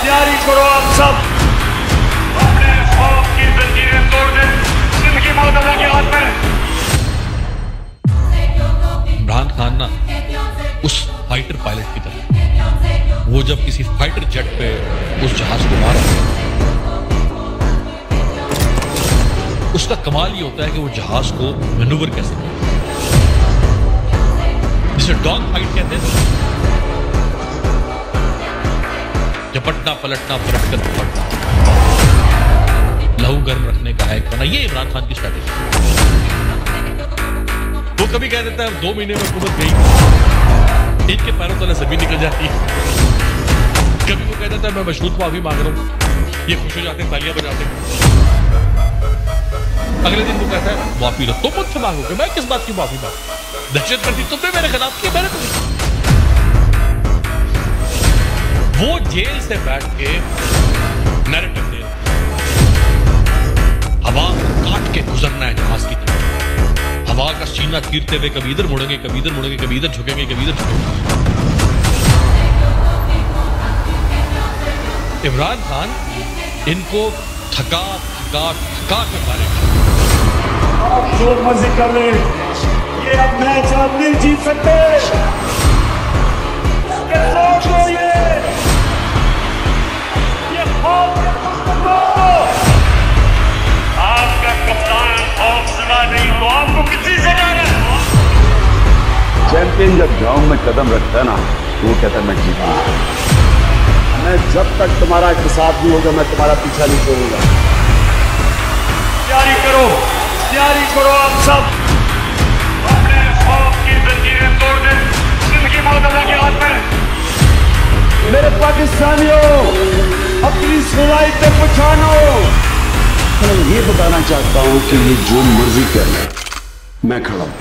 तैयारी करो आप सब, अपने खौफ की जंजीरें तोड़ दें, जिंदगी मौत अल्लाह के हाथ में। इमरान खान ना उस फाइटर पायलट की तरह, वो जब किसी फाइटर जेट पे उस जहाज को मारा, उसका कमाल ये होता है कि वो जहाज को मैनूवर कैसे करे, जिसे डॉग फाइट कहते हैं, झपटना पलटना पलट कर पलटना, लहू गर्म रखने का है करना, ये इमरान खान की स्ट्रैटेजी। वो कभी कह देता है 2 महीने में हुकूमत गई, इनके पैरों तले जमीन निकल जाती है। कभी वो कह देता है मैं मशहूर को माफी मांग रहा हूं, ये खुश हो जाते हैं, तालियां बजाते हैं। अगले दिन वो कहता है माफी लो, तुम मुझसे मांगोगे, मैं किस बात की माफी मांगू, दहशतगर्दी तुमने मेरे खिलाफ की, मैंने तुम्हें। वो जेल से बैठ के नैरेटिव दे, हवा काट के गुजरना है जहाज की तरफ, हवा का सीना चीरते हुए कभी इधर मुड़ेंगे, कभी इधर मुड़ेंगे, कभी इधर झुकेंगे, कभी इधर झुकेंगे। इमरान खान इनको थका थका थका के मारेगा। आप जो मर्जी कर ले, ये अब मैच आप नहीं जीत सकते। आपका कप्तान हौसला नहीं तो आपको किसी से जाना है। चैंपियन जब ग्राउंड में कदम रखता है ना, तो वो कहता है मैं जीतूंगा। मैं जब तक तुम्हारा साथ नहीं होगा, मैं तुम्हारा पीछा नहीं छोड़ूंगा। तैयारी करो आप सब, अपने खौफ की जंजीरें तोड़ दें, जिंदगी मौत अल्लाह के हाथ में। मेरे पाकिस्तानियों, अपनी सुनाई पे पहचानो। मैं ये बताना चाहता हूं कि ये जो मर्जी कर ले, मैं खड़ा हूं।